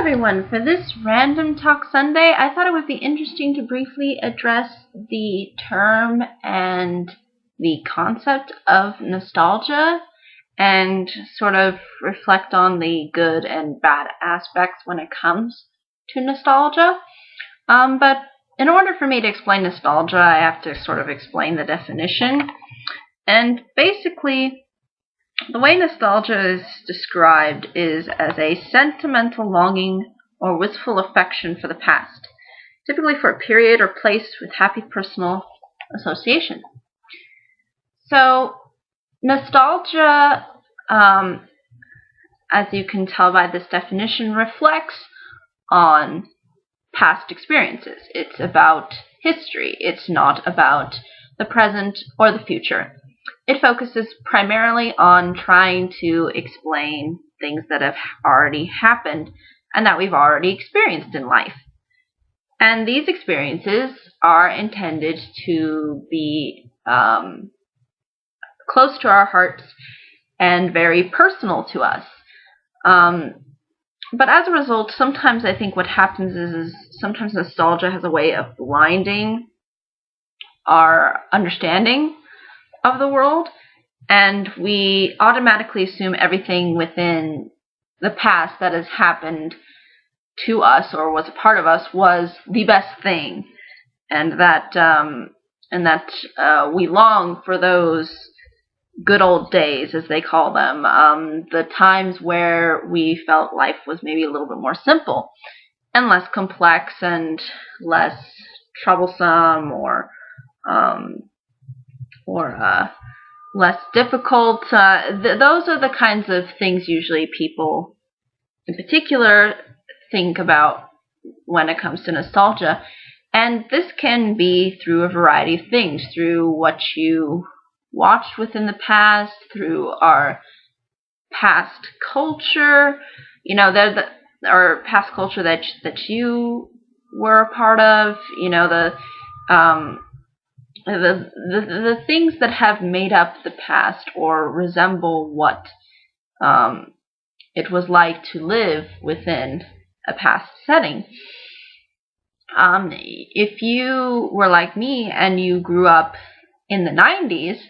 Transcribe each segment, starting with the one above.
everyone. For this Random Talk Sunday, I thought it would be interesting to briefly address the term and the concept of nostalgia and sort of reflect on the good and bad aspects when it comes to nostalgia. But in order for me to explain nostalgia, I have to sort of explain the definition. And basically, the way nostalgia is described is as a sentimental longing or wistful affection for the past, typically for a period or place with happy personal association. So, nostalgia, as you can tell by this definition, reflects on past experiences. It's about history. It's not about the present or the future. It focuses primarily on trying to explain things that have already happened and that we've already experienced in life. And these experiences are intended to be close to our hearts and very personal to us. But as a result, sometimes I think what happens is sometimes nostalgia has a way of blinding our understanding of the world, and we automatically assume everything within the past that has happened to us or was a part of us was the best thing, and that we long for those good old days, as they call them, the times where we felt life was maybe a little bit more simple and less complex and less troublesome or less difficult. Those are the kinds of things usually people in particular think about when it comes to nostalgia. And this can be through a variety of things, through what you watched within the past, through our past culture, or past culture that you were a part of, the things that have made up the past or resemble what it was like to live within a past setting. If you were like me and you grew up in the 90s,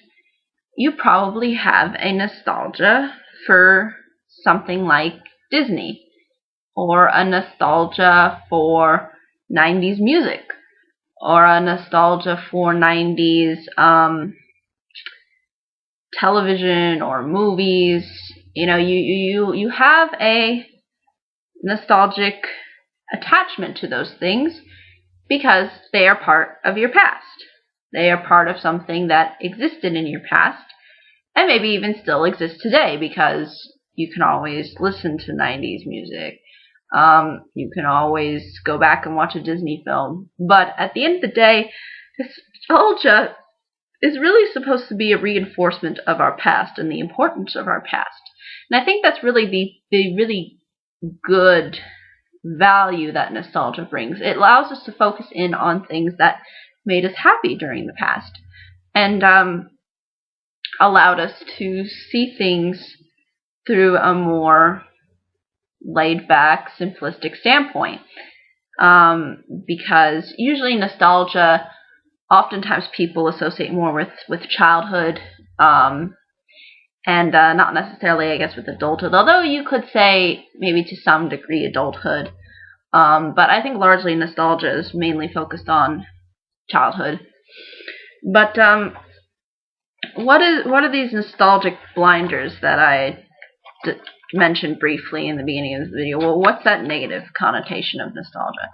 you probably have a nostalgia for something like Disney, or a nostalgia for 90s music, or a nostalgia for 90s television or movies. You have a nostalgic attachment to those things because they are part of your past. They are part of something that existed in your past and maybe even still exists today, because you can always listen to 90s music. You can always go back and watch a Disney film. But at the end of the day, nostalgia is really supposed to be a reinforcement of our past and the importance of our past. And I think that's really the really good value that nostalgia brings. It allows us to focus in on things that made us happy during the past, and allowed us to see things through a more laid-back, simplistic standpoint. Because usually nostalgia, oftentimes people associate more with childhood, and not necessarily, I guess, with adulthood. Although you could say maybe to some degree adulthood. But I think largely nostalgia is mainly focused on childhood. But what are these nostalgic blinders that I mentioned briefly in the beginning of the video? Well, what's that negative connotation of nostalgia?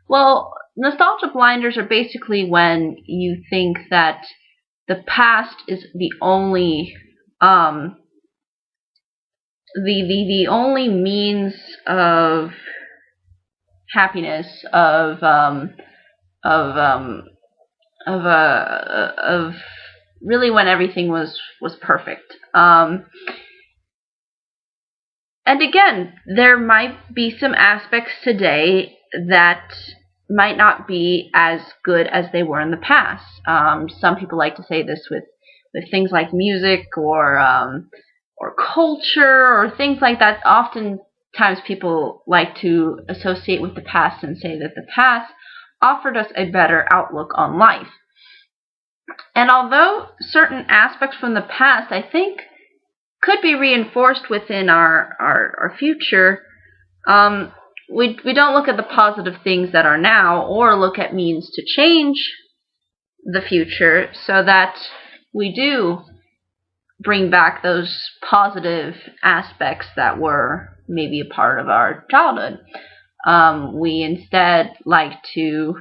Well, nostalgia blinders are basically when you think that the past is the only the only means of happiness, of really when everything was perfect. And again, there might be some aspects today that might not be as good as they were in the past. Some people like to say this with things like music or culture or things like that. Often times people like to associate with the past and say that the past offered us a better outlook on life. And although certain aspects from the past, I think, could be reinforced within our future, we don't look at the positive things that are now, or look at means to change the future so that we do bring back those positive aspects that were maybe a part of our childhood. We instead like to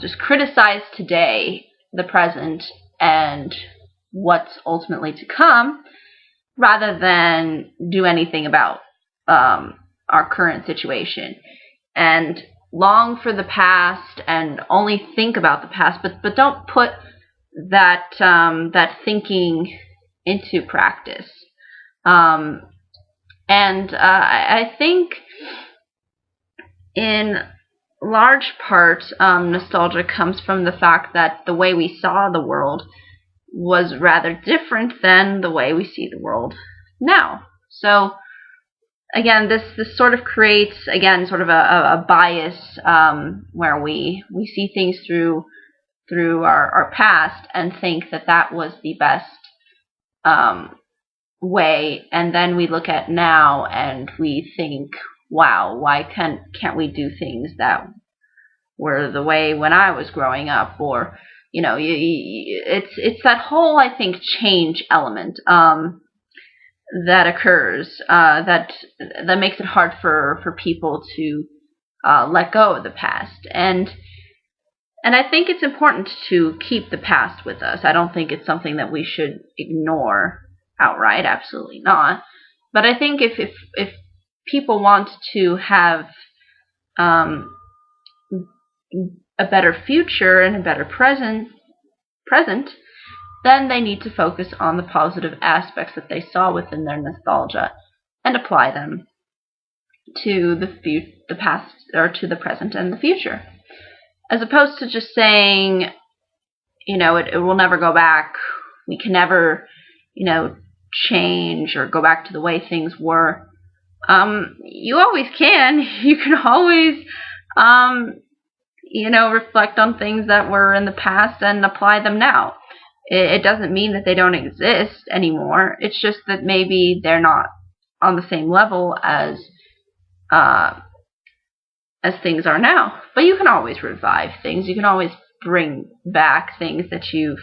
just criticize today, the present, and what's ultimately to come, rather than do anything about our current situation, and long for the past and only think about the past, but don't put that thinking into practice. I think in large part, nostalgia comes from the fact that the way we saw the world was rather different than the way we see the world now. So again, this sort of creates, again, sort of a bias where we see things through our past and think that was the best way, and then we look at now and we think, wow, why can't we do things that were the way when I was growing up? Or it's that whole, I think, change element that occurs that makes it hard for people to let go of the past. And I think it's important to keep the past with us. I don't think it's something that we should ignore outright. Absolutely not. But I think if people want to have a better future and a better present, then they need to focus on the positive aspects that they saw within their nostalgia and apply them to the past, or to the present and the future, as opposed to just saying, it will never go back. We can never, change or go back to the way things were. You always can. You can always, reflect on things that were in the past and apply them now. It doesn't mean that they don't exist anymore. It's just that maybe they're not on the same level as things are now. But you can always revive things. You can always bring back things that you've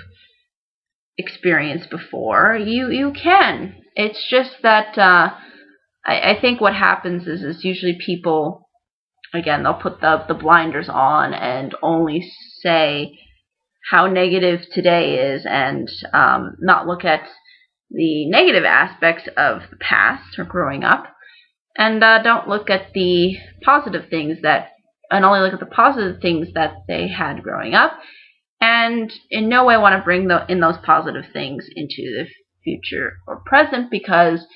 experienced before. You can. It's just that I think what happens is usually people, again, they'll put the blinders on and only say how negative today is, and not look at the negative aspects of the past or growing up, and don't look at the positive things and only look at the positive things that they had growing up, and in no way want to bring in those positive things into the future or present, because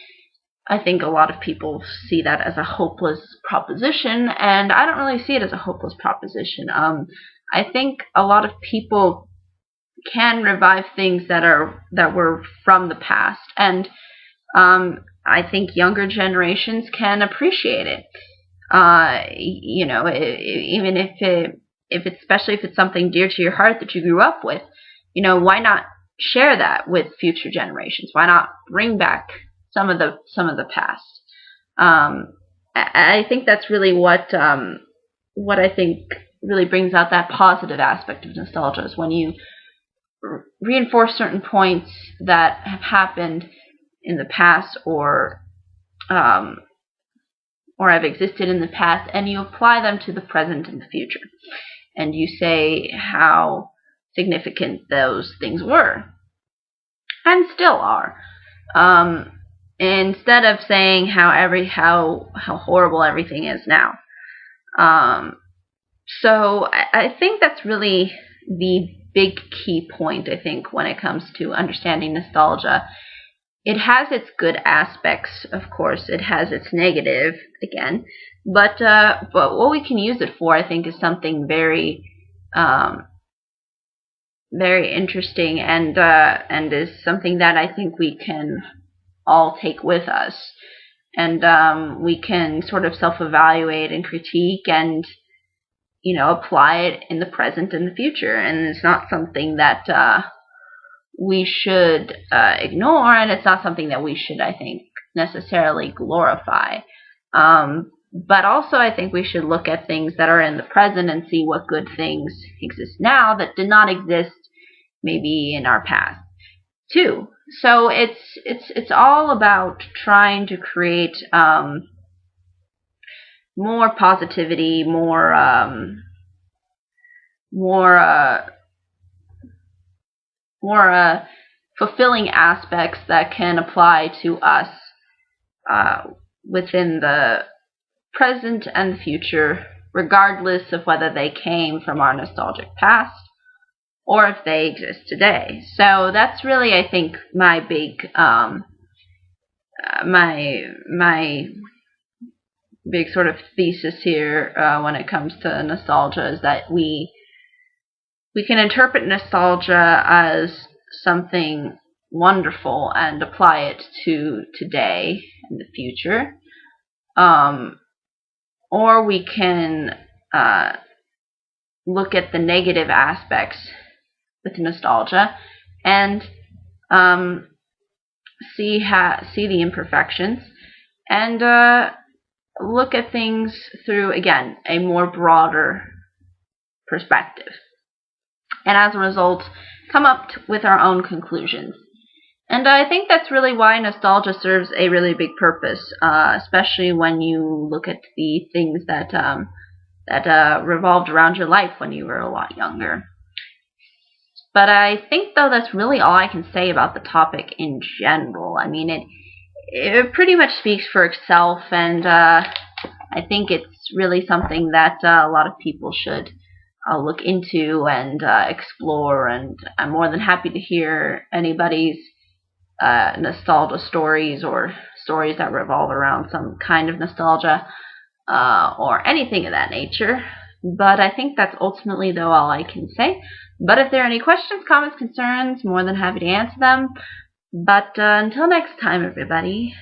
I think a lot of people see that as a hopeless proposition, and I don't really see it as a hopeless proposition. I think a lot of people can revive things that were from the past, and I think younger generations can appreciate it. Even especially if it's something dear to your heart that you grew up with, why not share that with future generations? Why not bring back some of the past? I think that's really what I think really brings out that positive aspect of nostalgia, is when you reinforce certain points that have happened in the past, or have existed in the past, and you apply them to the present and the future, and you say how significant those things were and still are, instead of saying how horrible everything is now. So I think that's really the big key point, I think, when it comes to understanding nostalgia. It has its good aspects, of course. It has its negative, again. But what we can use it for, I think, is something very, very interesting, and is something that I think we can all take with us. and we can sort of self-evaluate and critique and, apply it in the present and the future. And it's not something that we should ignore, and it's not something that we should, I think, necessarily glorify. But also, I think we should look at things that are in the present and see what good things exist now that did not exist maybe in our past too. So it's all about trying to create more positivity, more fulfilling aspects that can apply to us within the present and the future, regardless of whether they came from our nostalgic past or if they exist today. So that's really, I think, my big my big sort of thesis here when it comes to nostalgia, is that we can interpret nostalgia as something wonderful and apply it to today and the future, or we can look at the negative aspects with nostalgia and see the imperfections and look at things through, again, a more broader perspective, and as a result come up with our own conclusions. And I think that's really why nostalgia serves a really big purpose, especially when you look at the things that revolved around your life when you were a lot younger. But I think, though, that's really all I can say about the topic in general. I mean, it pretty much speaks for itself, and I think it's really something that a lot of people should look into and explore, and I'm more than happy to hear anybody's nostalgia stories or stories that revolve around some kind of nostalgia or anything of that nature. But I think that's ultimately, though, all I can say. But if there are any questions, comments, concerns, more than happy to answer them. But until next time, everybody.